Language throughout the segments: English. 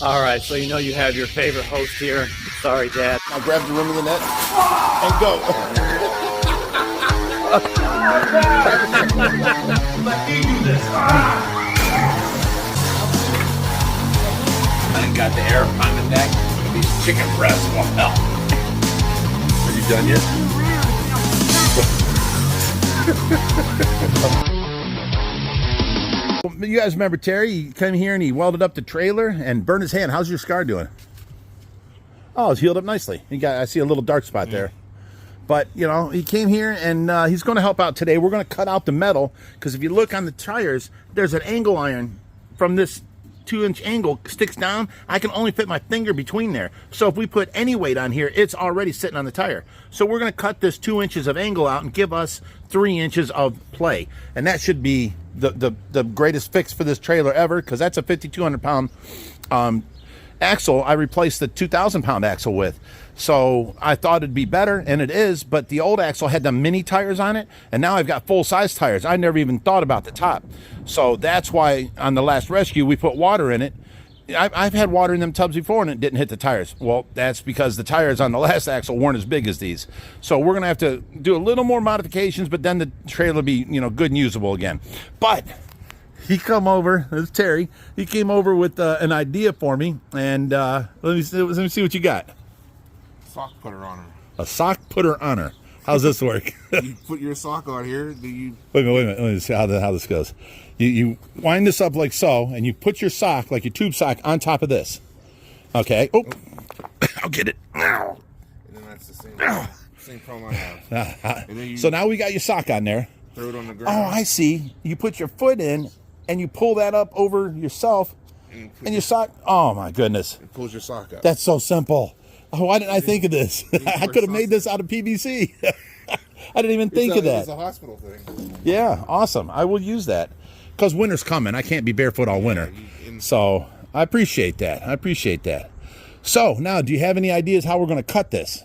All right, so you know you have your favorite host here. Sorry, Dad. I'll grab the rim of the net and go. I got the arapaima neck. These chicken breasts will help. Are you done yet? You guys remember Terry? He came here and he welded up the trailer and burned his hand. How's your scar doing? Oh, it's healed up nicely. I see a little dark spot there. But, you know, he came here and he's going to help out today. We're going to cut out the metal because if you look on the tires, there's an angle iron from this 2-inch angle sticks down. I can only fit my finger between there. So if we put any weight on here, it's already sitting on the tire. So we're going to cut this 2 inches of angle out and give us 3 inches of play. And that should be the greatest fix for this trailer ever, because that's a 5,200 pound axle I replaced the 2,000 pound axle with. So I thought it'd be better, and it is, but the old axle had the mini tires on it, and now I've got full-size tires. I never even thought about the top. So that's why on the last rescue, we put water in it. I've had water in them tubs before, and it didn't hit the tires. Well, that's because the tires on the last axle weren't as big as these. So we're going to have to do a little more modifications, but then the trailer will be, you know, good and usable again. But he come over, this is Terry, he came over with an idea for me, and let me see what you got. Sock putter on her. A sock putter on her. How's this work? You put your sock on here. Do you? Wait a minute. Let me see how this goes. You wind this up like so, and you put your sock, like your tube sock, on top of this. Okay. Oh, I'll get it. And then that's the same problem I have. And then you so now we got your sock on there. throw it on the ground. Oh, I see. You put your foot in, and you pull that up over yourself, and your sock. Oh my goodness. It pulls your sock up. That's so simple. Oh, why didn't I think of this? I could have made this out of PVC. I didn't even think of that. It's a hospital thing. Yeah, awesome. I will use that because winter's coming. I can't be barefoot all winter. So I appreciate that. So now, do you have any ideas how we're going to cut this?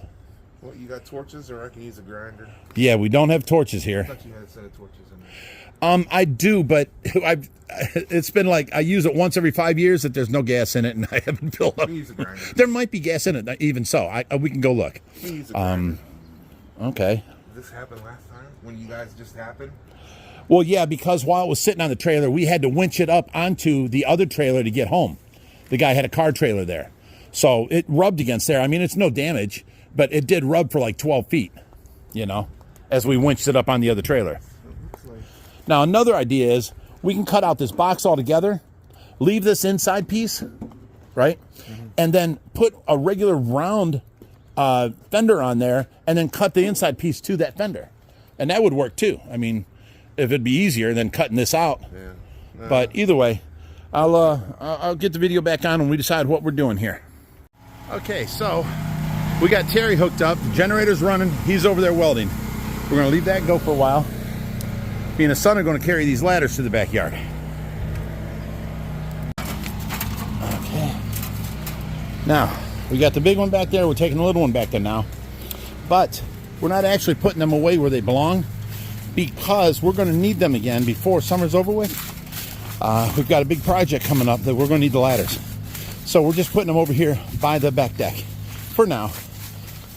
Well, you got torches, or I can use a grinder? Yeah, we don't have torches here. I thought you had a set of torches in there. I do, but it's been like I use it once every 5 years that there's no gas in it, and I haven't filled up. Use a grinder. There might be gas in it, even so. We can go look. Use a grinder. Okay. Did this happen last time when you guys just happened? Well, yeah, because while it was sitting on the trailer, we had to winch it up onto the other trailer to get home. The guy had a car trailer there. So it rubbed against there. I mean, it's no damage, but it did rub for like 12 feet, you know, as we winched it up on the other trailer. Now, another idea is we can cut out this box altogether, leave this inside piece, right? Mm-hmm. And then put a regular round fender on there and then cut the inside piece to that fender. And that would work too. I mean, if it'd be easier than cutting this out. Yeah. But either way, I'll get the video back on when we decide what we're doing here. Okay, so we got Terry hooked up. The generator's running. He's over there welding. We're going to leave that go for a while. Me and the son are going to carry these ladders to the backyard. Okay. Now, we got the big one back there. We're taking the little one back there now. But we're not actually putting them away where they belong because we're going to need them again before summer's over with. We've got a big project coming up that we're going to need the ladders. So we're just putting them over here by the back deck for now.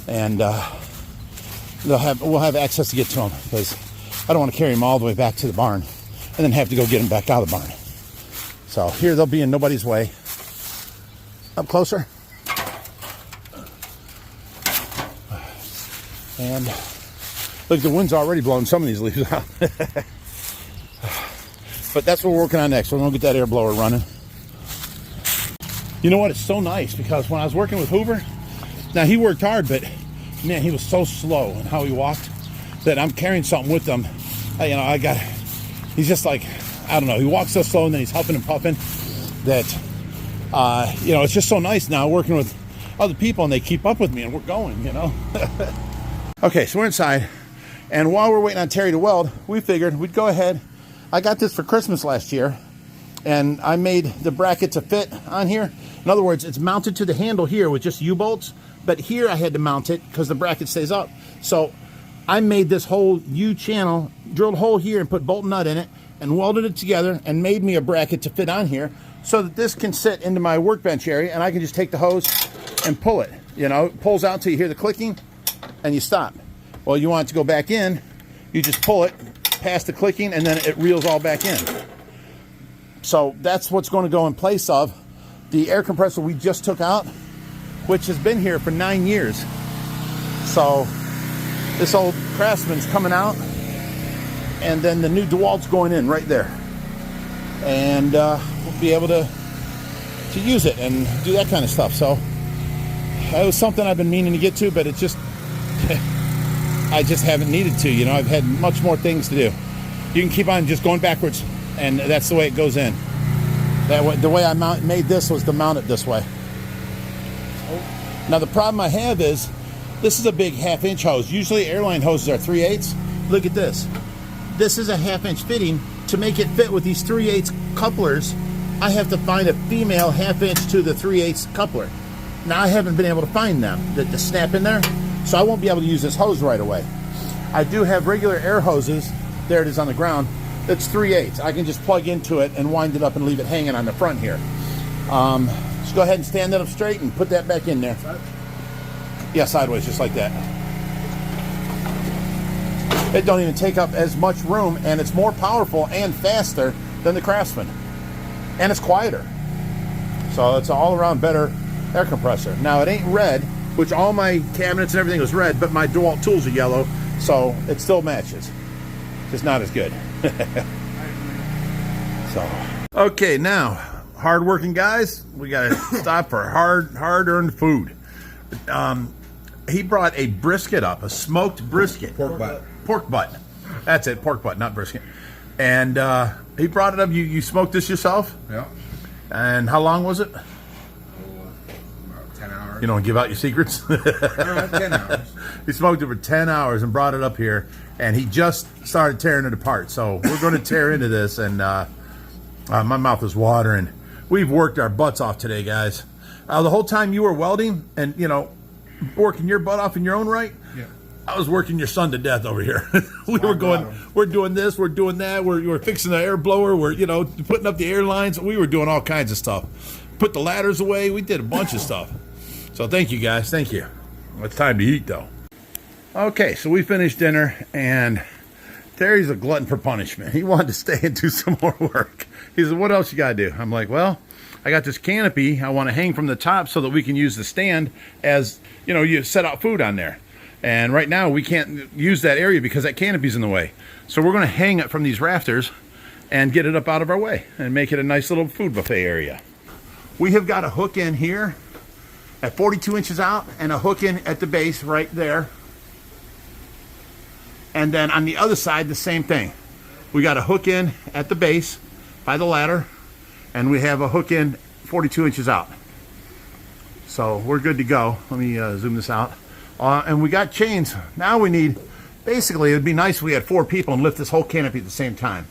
And we'll have access to get to them because I don't want to carry them all the way back to the barn and then have to go get them back out of the barn. So here they'll be in nobody's way. Up closer. And look, the wind's already blowing some of these leaves out. But that's what we're working on next. We're going to get that air blower running. You know what? It's so nice because when I was working with Hoover, now he worked hard, but man, he was so slow in how he walked that I'm carrying something with him. He's just like, I don't know. He walks so slow and then he's huffing and puffing that, it's just so nice now working with other people and they keep up with me and we're going, Okay, so we're inside. And while we're waiting on Terry to weld, we figured we'd go ahead. I got this for Christmas last year and I made the bracket to fit on here. In other words, it's mounted to the handle here with just U-bolts, but here I had to mount it because the bracket stays up. So I made this whole U-channel, drilled a hole here and put bolt nut in it and welded it together and made me a bracket to fit on here. so that this can sit into my workbench area, and I can just take the hose and pull it. You know, it pulls out until you hear the clicking, and you stop. Well, you want it to go back in, you just pull it past the clicking, and then it reels all back in. So that's what's going to go in place of the air compressor we just took out, which has been here for 9 years. So this old Craftsman's coming out, and then the new DeWalt's going in right there. And we'll be able to use it and do that kind of stuff. So that was something I've been meaning to get to, but it just I just haven't needed to. You know, I've had much more things to do. You can keep on just going backwards, and that's the way it goes in. That way, the way I made this was to mount it this way. Now the problem I have is this is a big 1/2 inch hose. Usually airline hoses are 3/8. Look at this. This is a 1/2 inch fitting. To make it fit with these 3/8 couplers, I have to find a female 1/2 inch to the 3/8 coupler. Now I haven't been able to find them to snap in there, so I won't be able to use this hose right away. I do have regular air hoses. There it is on the ground. It's 3/8. I can just plug into it and wind it up and leave it hanging on the front here. Just go ahead and stand that up straight and put that back in there. Yeah, sideways, just like that. It don't even take up as much room, and it's more powerful and faster than the Craftsman. And it's quieter. So it's an all-around better air compressor. Now it ain't red, which all my cabinets and everything was red, but my DeWalt tools are yellow, so it still matches. Just not as good. So, okay, now, hard-working guys, we gotta stop for hard-earned food. He brought a brisket up, a smoked brisket. Pork butt. Pork butt. That's it, pork butt, not brisket. And he brought it up. You smoked this yourself? Yeah. And how long was it? About 10 hours. You don't give out your secrets? 10 hours. He smoked it for 10 hours and brought it up here, and he just started tearing it apart. So we're going to tear into this, and my mouth is watering. We've worked our butts off today, guys. The whole time you were welding and, you know, working your butt off in your own right, Yeah. I was working your son to death over here. We were going, we're doing this, we're doing that, we're fixing the air blower, we're, you know, putting up the air lines. We were doing all kinds of stuff. Put the ladders away. We did a bunch of stuff. So thank you, guys. Thank you. It's time to eat, though. Okay, so we finished dinner, and Terry's a glutton for punishment. He wanted to stay and do some more work. He said, what else you got to do? I'm like, well, I got this canopy I want to hang from the top so that we can use the stand as, you know, you set out food on there. And right now we can't use that area because that canopy's in the way. So we're going to hang it from these rafters and get it up out of our way and make it a nice little food buffet area. We have got a hook in here at 42 inches out and a hook in at the base right there. And then on the other side, the same thing. We got a hook in at the base by the ladder, and we have a hook in 42 inches out. So we're good to go. Let me zoom this out. And we got chains. Now we need, basically it would be nice if we had 4 people and lift this whole canopy at the same time.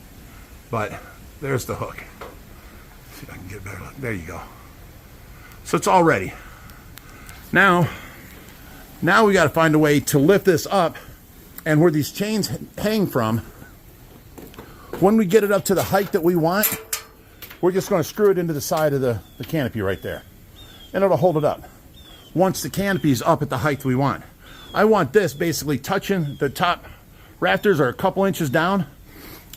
But there's the hook. Let's see if I can get a better look. There you go. So it's all ready. Now we got to find a way to lift this up, and where these chains hang from, when we get it up to the height that we want, we're just going to screw it into the side of the canopy right there, and it'll hold it up once the canopy is up at the height we want. I want this basically touching the top rafters or a couple inches down,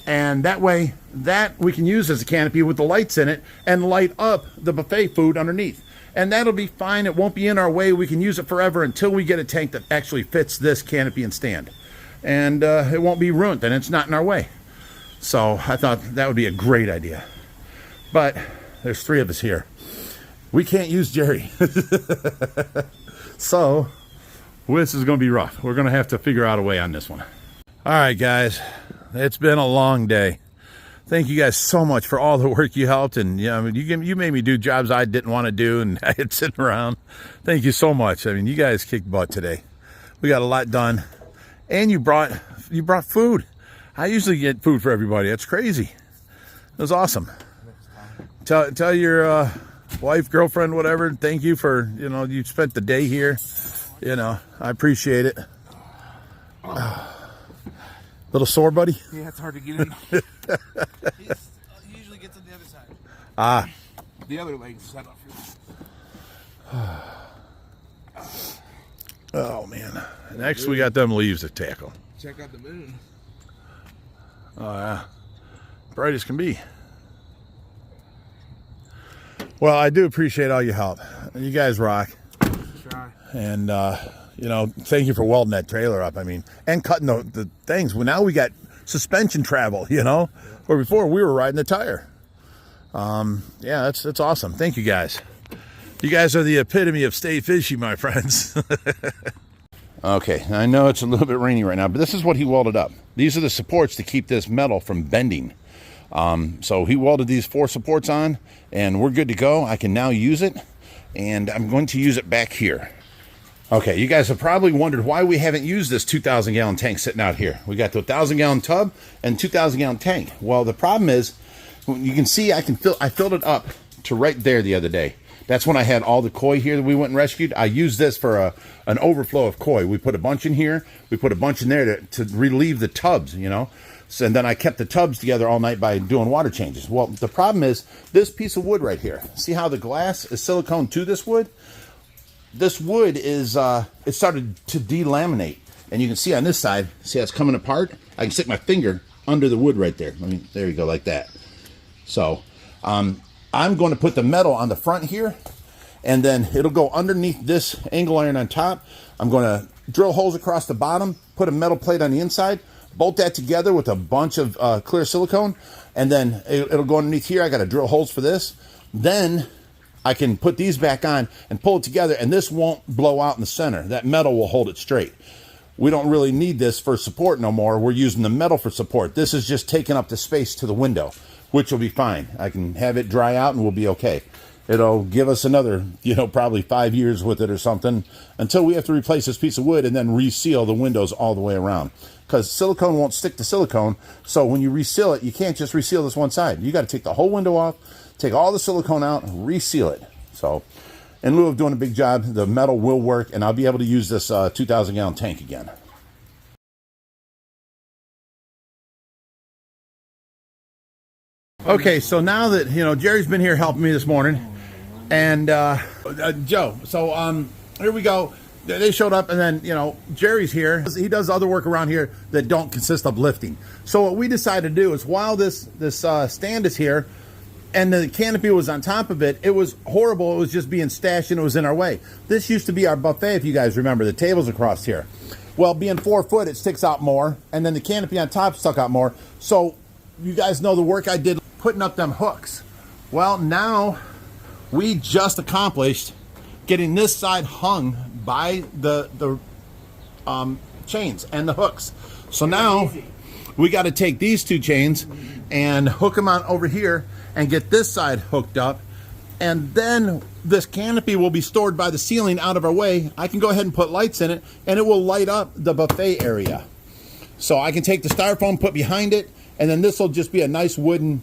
and that way that we can use as a canopy with the lights in it and light up the buffet food underneath. And that'll be fine. It won't be in our way. We can use it forever until we get a tank that actually fits this canopy and stand. And it won't be ruined, and it's not in our way. So I thought that would be a great idea. But there's 3 of us here. We can't use Jerry. So this is going to be rough. We're going to have to figure out a way on this one. All right, guys. It's been a long day. Thank you guys so much for all the work you helped, and you know, you made me do jobs I didn't want to do, and I had sitting around. Thank you so much. I mean, you guys kicked butt today. We got a lot done, and you brought food. I usually get food for everybody. That's crazy. It was awesome. Tell your wife, girlfriend, whatever. Thank you for, you know, you spent the day here. You know, I appreciate it. Little sore, buddy? Yeah, it's hard to get in. He usually gets on the other side. the other leg's set up here. Oh man. Next we got them leaves to tackle. Check out the moon. Oh yeah. Bright as can be. Well, I do appreciate all your help. You guys rock. Try. And you know, thank you for welding that trailer up. I mean, and cutting the things. Well, now we got suspension travel, you know, where before we were riding the tire. Yeah, that's awesome. Thank you guys. You guys are the epitome of stay fishy, my friends. Okay, I know it's a little bit rainy right now, but this is what he welded up. These are the supports to keep this metal from bending. So he welded these 4 supports on, and we're good to go. I can now use it, and I'm going to use it back here. Okay, you guys have probably wondered why we haven't used this 2,000-gallon tank sitting out here. We got the 1,000-gallon tub and 2,000-gallon tank. Well, the problem is, you can see I filled it up to right there the other day. That's when I had all the koi here that we went and rescued. I used this for an overflow of koi. We put a bunch in here. We put a bunch in there to relieve the tubs, you know. So, and then I kept the tubs together all night by doing water changes. Well, the problem is this piece of wood right here. See how the glass is silicone to this wood? This wood is, it started to delaminate. And you can see on this side, see how it's coming apart? I can stick my finger under the wood right there. There you go, like that. So, I'm going to put the metal on the front here, and then it'll go underneath this angle iron on top. I'm going to drill holes across the bottom, put a metal plate on the inside, bolt that together with a bunch of clear silicone, and then it'll go underneath here. I got to drill holes for this. Then I can put these back on and pull it together, and this won't blow out in the center. That metal will hold it straight. We don't really need this for support no more. We're using the metal for support. This is just taking up the space to the window, which will be fine. I can have it dry out and we'll be okay. It'll give us another, you know, probably 5 years with it or something until we have to replace this piece of wood and then reseal the windows all the way around. Because silicone won't stick to silicone, so when you reseal it, you can't just reseal this one side. You got to take the whole window off, take all the silicone out, and reseal it. So, in lieu of doing a big job, the metal will work, and I'll be able to use this 2,000-gallon tank again. Okay, so now that, you know, Jerry's been here helping me this morning, and Joe, so here we go. They showed up, and then, you know, Jerry's here. He does other work around here that don't consist of lifting. So what we decided to do is, while this stand is here and the canopy was on top of it, it was horrible. It was just being stashed and it was in our way. This used to be our buffet, if you guys remember. The table's across here. Well, being 4 foot, it sticks out more, and then the canopy on top stuck out more. So you guys know the work I did putting up them hooks. Well, now we just accomplished getting this side hung by the chains and the hooks. So now we got to take these 2 chains and hook them on over here and get this side hooked up, and then this canopy will be stored by the ceiling out of our way. I can go ahead and put lights in it, and it will light up the buffet area. So I can take the styrofoam, put behind it, and then this will just be a nice wooden,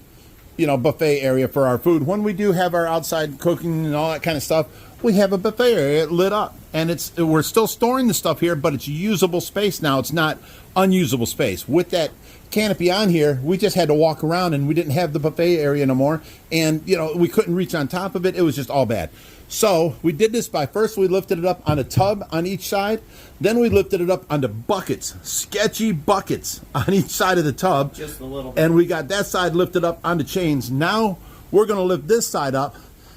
you know, buffet area for our food. When we do have our outside cooking and all that kind of stuff, we have a buffet area lit up, and we're still storing the stuff here, but it's usable space now. It's not unusable space. With that canopy on here, we just had to walk around, and we didn't have the buffet area no more, and, you know, we couldn't reach on top of it. It was just all bad. So we did this by, first we lifted it up on a tub on each side, then we lifted it up onto buckets, sketchy buckets on each side of the tub, Just a little bit. and we got that side lifted up onto chains. Now we're going to lift this side up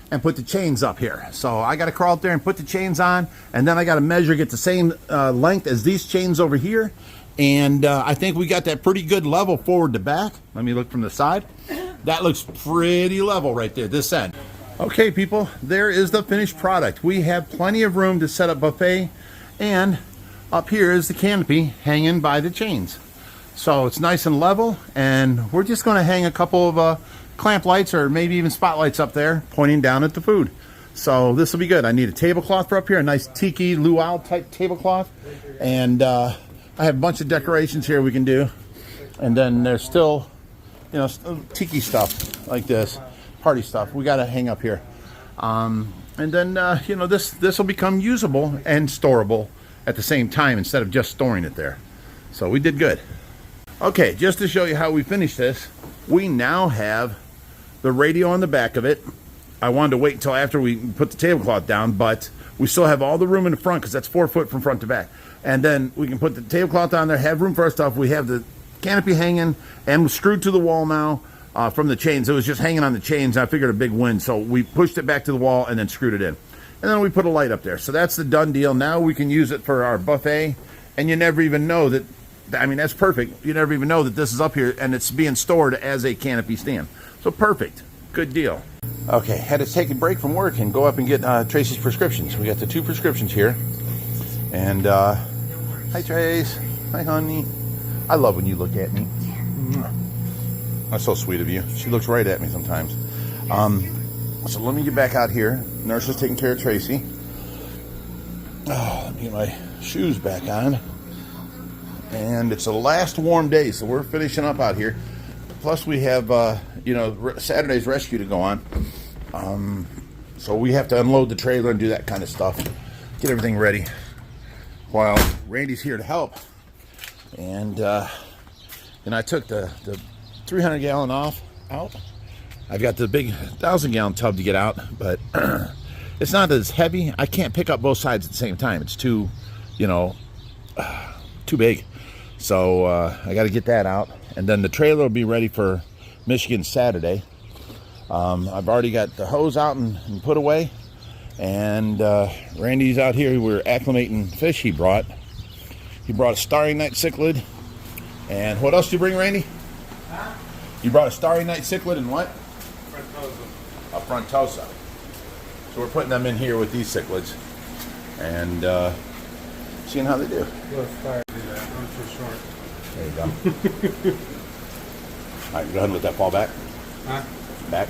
and put the chains up here. So I got to crawl up there and put the chains on, and then I got to measure, get the same length as these chains over here, and I think we got that pretty good level forward to back. Let me look from the side. That looks pretty level right there, this end. Okay, people, there is the finished product. We have plenty of room to set up buffet, and up here is the canopy hanging by the chains. So it's nice and level, and we're just going to hang a couple of clamp lights or maybe even spotlights up there pointing down at the food. So this will be good. I need a tablecloth for up here, a nice tiki luau type tablecloth, and I have a bunch of decorations here we can do, and then there's still, you know, tiki stuff like this, party stuff we got to hang up here, and then you know, this will become usable and storable at the same time instead of just storing it there. So we did good. Okay, just to show you how we finished this, we now have the radio on the back of it, I wanted to wait until after we put the tablecloth down, but we still have all the room in the front because that's 4 foot from front to back. And then we can put the tablecloth on there, have room for our stuff. We have the canopy hanging and screwed to the wall now from the chains. It was just hanging on the chains. I figured a big wind, so we pushed it back to the wall and then screwed it in. And then we put a light up there. So that's the done deal. Now we can use it for our buffet, and you never even know that. I mean, that's perfect. You never even know that this is up here and it's being stored as a canopy stand. So perfect. Good deal. Okay, had to take a break from work and go up and get Tracy's prescriptions. We got the 2 prescriptions here. And, hi Trace. Hi honey. I love when you look at me. That's so sweet of you. She looks right at me sometimes. So let me get back out here. Nurse is taking care of Tracy. Oh, let me get my shoes back on. And it's the last warm day, so we're finishing up out here. Plus we have, you know, Saturday's rescue to go on. So we have to unload the trailer and do that kind of stuff. Get everything ready. While Randy's here to help. And I took the 300 gallon out. I've got the big 1,000 gallon tub to get out, but it's not as heavy. I can't pick up both sides at the same time. It's too, you know, too big. So I got to get that out, and then the trailer will be ready for Michigan Saturday. I've already got the hose out and put away, and Randy's out here. We're acclimating fish he brought. He brought a starry night cichlid, and what else did you bring, Randy? Huh? You brought a starry night cichlid and what? A frontosa. So we're putting them in here with these cichlids, and seeing how they do. There you go. All right, go ahead and let that fall back. Huh? Back.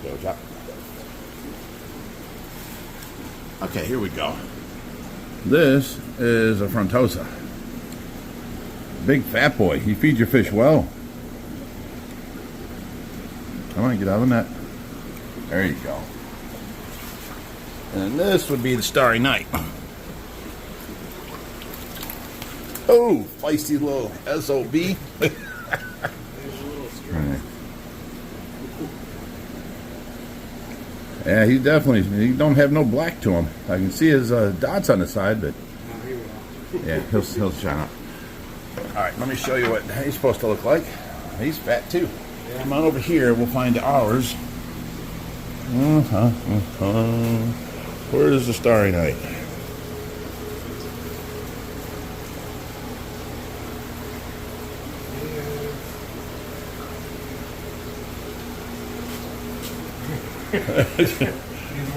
Good job. Okay, here we go. This is a frontosa. Big fat boy. He feeds your fish well. Come on, get out of the net. There you go. And this would be the starry night. Oh, feisty little SOB. Right. Yeah, he don't have no black to him. I can see his dots on the side, but yeah, he'll shine up. All right, let me show you what he's supposed to look like. He's fat too. Come on over here, we'll find ours. Where's the starry night?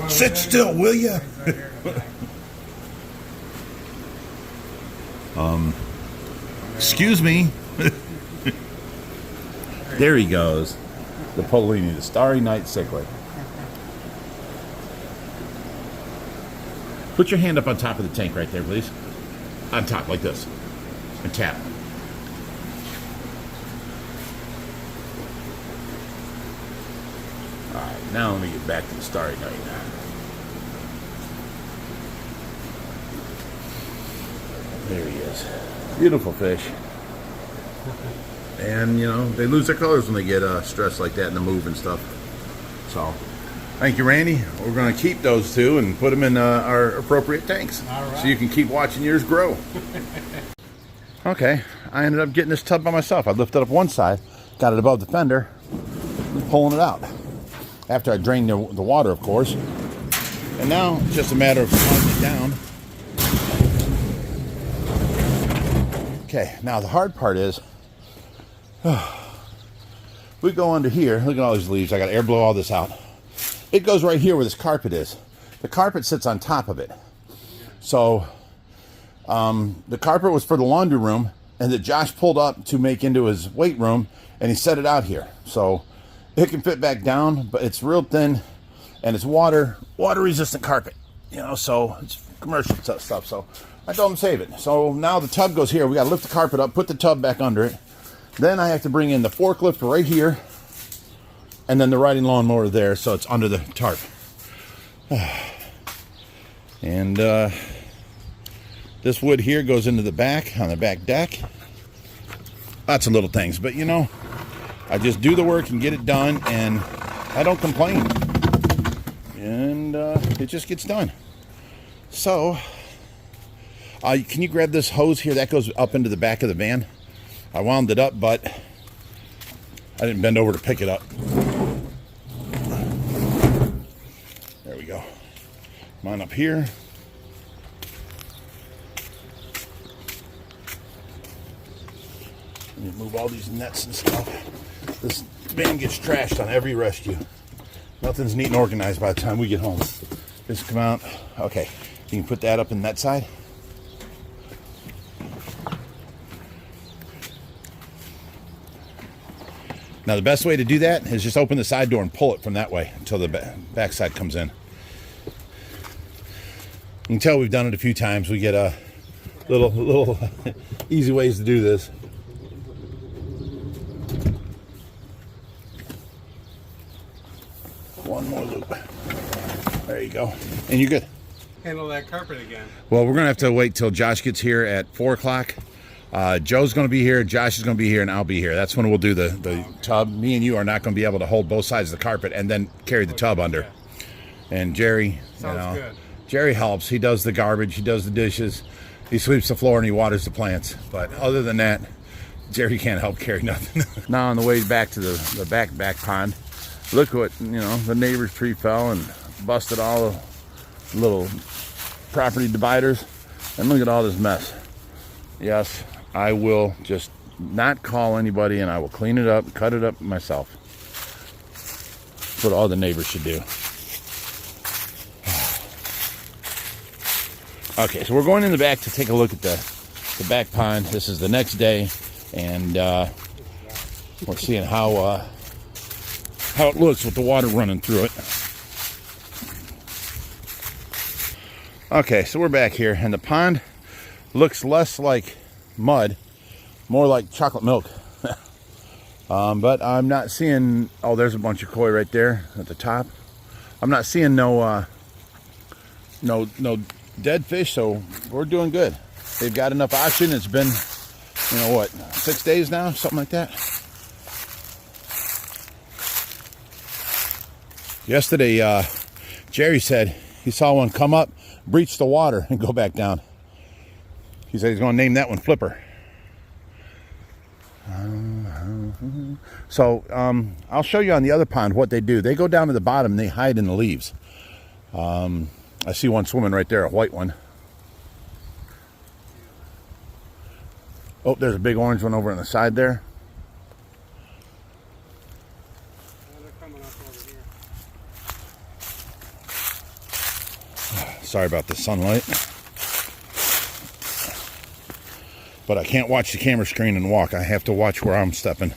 Sit still, will you? Excuse me. There he goes. The Polini, the starry night cichlid. Put your hand up on top of the tank right there, please. On top, like this. And tap. Alright, now let me get back to the starry night now. There he is. Beautiful fish. And, you know, they lose their colors when they get stressed like that in the move and stuff. So, thank you, Randy. We're going to keep those two and put them in our appropriate tanks. All right. So you can keep watching yours grow. Okay, I ended up getting this tub by myself. I lifted up one side, got it above the fender, and pulling it out. After I drained the water, of course. And now it's just a matter of sliding it down. Okay, now the hard part is, we go under here. Look at all these leaves. I got to air blow all this out. It goes right here where this carpet is. The carpet sits on top of it. So the carpet was for the laundry room, and that Josh pulled up to make into his weight room, and he set it out here. So it can fit back down, but it's real thin, and it's water resistant carpet. You know, so it's commercial stuff. So I told him save it. So now the tub goes here. We got to lift the carpet up, put the tub back under it. Then I have to bring in the forklift right here, and then the riding lawnmower there, so it's under the tarp. And this wood here goes into the back, on the back deck. Lots of little things, but you know, I just do the work and get it done, and I don't complain. and it just gets done. So, can you grab this hose here? That goes up into the back of the van. I wound it up, but I didn't bend over to pick it up. There we go. Come on up here. Let me move all these nets and stuff. This van gets trashed on every rescue. Nothing's neat and organized by the time we get home. Just come out. Okay, you can put that up in that side. Now the best way to do that is just open the side door and pull it from that way until the back side comes in. You can tell we've done it a few times. We get a little easy ways to do this. One more loop. There you go. And you're good. Handle that carpet again. Well, we're going to have to wait till Josh gets here at 4 o'clock. Joe's going to be here, Josh is going to be here, and I'll be here. That's when we'll do the tub. Me and you are not going to be able to hold both sides of the carpet and then carry the tub under. And Jerry, Sounds good. Jerry helps. He does the garbage, he does the dishes, he sweeps the floor, and he waters the plants. But other than that, Jerry can't help carry nothing. Now on the way back to the back pond, look what, the neighbor's tree fell and busted all the little property dividers. And look at all this mess. Yes, I will just not call anybody, and I will clean it up, cut it up myself. That's what all the neighbors should do. Okay, so we're going in the back to take a look at the back pond. This is the next day, and we're seeing how it looks with the water running through it. Okay, so we're back here, and the pond looks less like mud, more like chocolate milk. But I'm not seeing, oh, there's a bunch of koi right there at the top. I'm not seeing no dead fish, so we're doing good. They've got enough oxygen. It's been, 6 days now, something like that. Yesterday, Jerry said he saw one come up, breach the water, and go back down. He said he's going to name that one Flipper. So I'll show you on the other pond what they do. They go down to the bottom and they hide in the leaves. I see one swimming right there, a white one. Oh, there's a big orange one over on the side there. They're coming up over here. Sorry about the sunlight. But I can't watch the camera screen and walk. I have to watch where I'm stepping.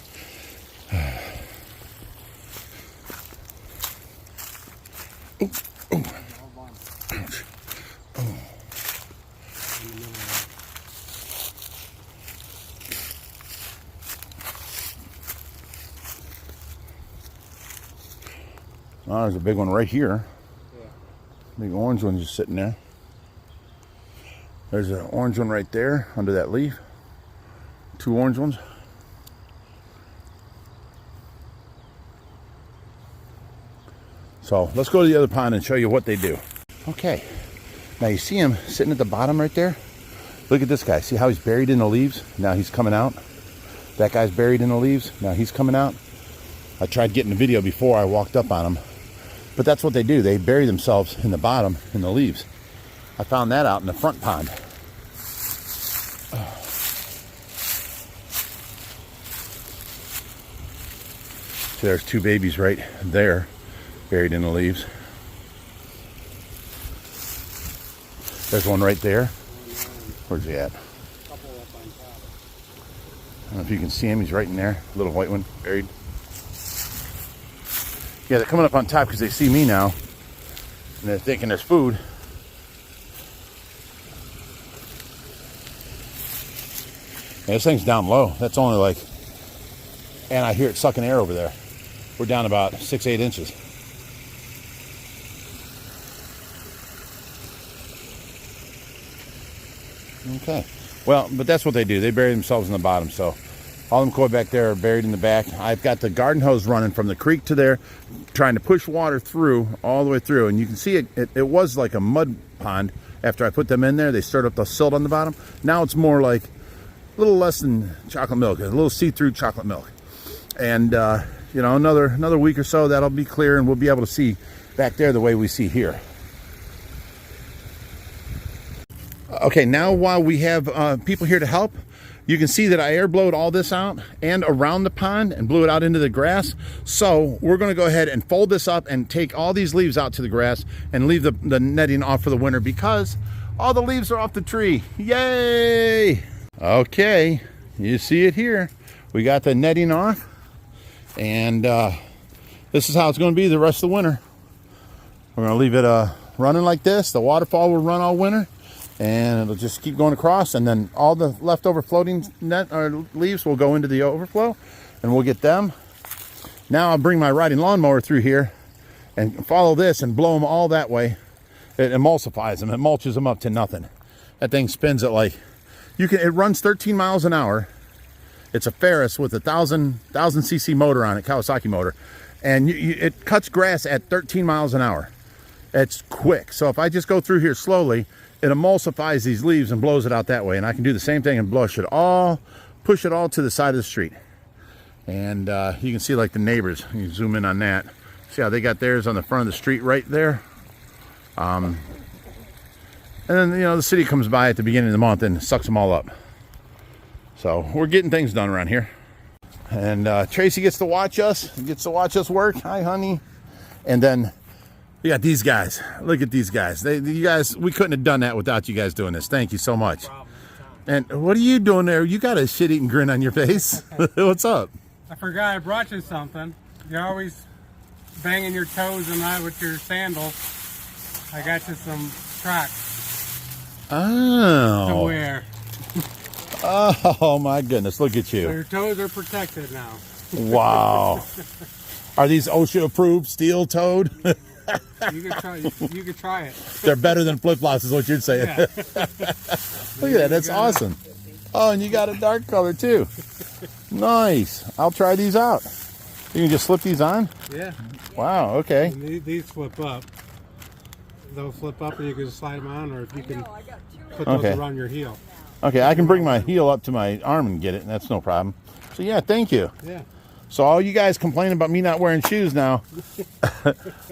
Ooh, ooh. Ouch. Oh. Oh, there's a big one right here. Yeah. Big orange one just sitting there. There's an orange one right there under that leaf. 2 orange ones. So let's go to the other pond and show you what they do. Okay. Now you see him sitting at the bottom right there? Look at this guy. See how he's buried in the leaves? Now he's coming out. That guy's buried in the leaves. Now he's coming out. I tried getting the video before I walked up on him. But that's what they do. They bury themselves in the bottom in the leaves. I found that out in the front pond. So there's 2 babies right there, buried in the leaves. There's one right there. Where's he at? I don't know if you can see him. He's right in there. Little white one, buried. Yeah, they're coming up on top because they see me now. And they're thinking there's food. Yeah, this thing's down low. That's only like, and I hear it sucking air over there. We're down about 6-8 inches. Okay. Well, but that's what they do. They bury themselves in the bottom. So all them koi back there are buried in the back. I've got the garden hose running from the creek to there. trying to push water through, all the way through. And you can see it was like a mud pond. After I put them in there, they stirred up the silt on the bottom. Now it's more like a little less than chocolate milk, a little see-through chocolate milk. And you know, another week or so, that'll be clear, and we'll be able to see back there the way we see here. Okay, now while we have people here to help, you can see that I air blowed all this out and around the pond and blew it out into the grass. So we're going to go ahead and fold this up and take all these leaves out to the grass and leave the netting off for the winter, because all the leaves are off the tree. Yay! Okay, you see it here. We got the netting off, and this is how it's going to be the rest of the winter. We're going to leave it running like this. The waterfall will run all winter, and it'll just keep going across, and then all the leftover floating net or leaves will go into the overflow, and we'll get them. Now I'll bring my riding lawnmower through here and follow this and blow them all that way. It emulsifies them. It mulches them up to nothing. That thing spins at like, it runs 13 miles an hour. It's a Ferris with a 1000 cc motor on it, Kawasaki motor, and it cuts grass at 13 miles an hour. It's quick. So if I just go through here slowly, it emulsifies these leaves and blows it out that way. And I can do the same thing and push it all to the side of the street. And you can see like the neighbors. You can zoom in on that. See how they got theirs on the front of the street right there. And then, you know, the city comes by at the beginning of the month and sucks them all up. So we're getting things done around here. And Tracy gets to watch us. Work. Hi, honey. And then we got these guys. Look at these guys. You guys, we couldn't have done that without you guys doing this. Thank you so much. And what are you doing there? You got a shit-eating grin on your face. What's up? I forgot I brought you something. You're always banging your toes and that with your sandals. I got you some Crocs to wear. Oh my goodness, look at So you. your toes are protected now. Wow. Are these OSHA approved steel toed? You could try it. They're better than flip-flops is what you're saying. Yeah. Look at that, that's awesome. Oh, and you got a dark color too. Nice. I'll try these out. You can just slip these on? Yeah. Wow, okay. And these flip up. They'll flip up and you can slide them on, or if you can put those around your heel. Okay, I can bring my heel up to my arm and get it, and that's no problem. So yeah, thank you. Yeah. So all you guys complaining about me not wearing shoes now,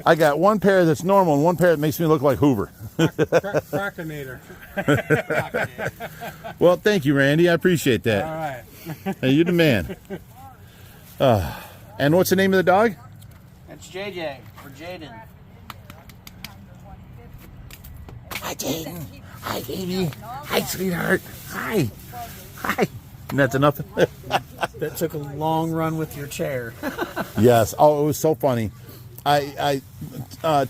I got one pair that's normal and one pair that makes me look like Hoover. Crocinator. Well, thank you, Randy. I appreciate that. All right. Hey, you're the man. And what's the name of the dog? That's JJ, or Jaden. Hi, Jaden. Hi, baby. Hi, sweetheart. Hi. Hi. And that's enough. That took a long run with your chair. Yes. Oh, it was so funny. I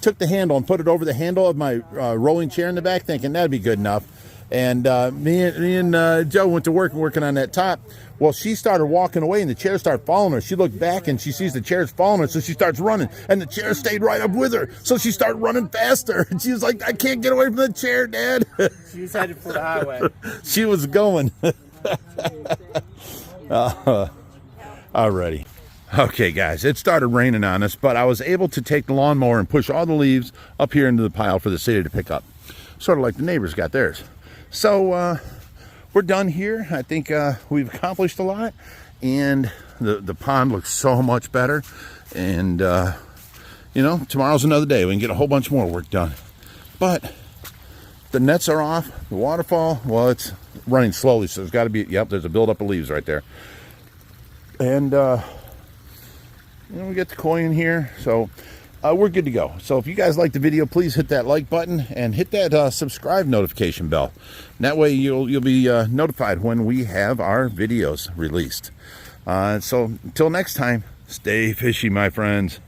took the handle and put it over the handle of my rolling chair in the back, thinking that'd be good enough. And me and Joe went to work working on that top. Well, she started walking away and the chair started following her. She looked back and she sees the chair's following her, so she starts running. And the chair stayed right up with her, so she started running faster. And she was like, I can't get away from the chair, Dad. She was headed for the highway. She was going. Alrighty. Okay, guys, it started raining on us, but I was able to take the lawnmower and push all the leaves up here into the pile for the city to pick up. Sort of like the neighbors got theirs. So we're done here. I think we've accomplished a lot, and the pond looks so much better. And you know, tomorrow's another day. We can get a whole bunch more work done. But the nets are off. The waterfall, well, it's running slowly, so there's got to be, yep, there's a buildup of leaves right there. And you know, we get the koi in here, so we're good to go. So if you guys like the video, please hit that like button and hit that subscribe notification bell. And that way you'll be notified when we have our videos released. So until next time, stay fishy, my friends.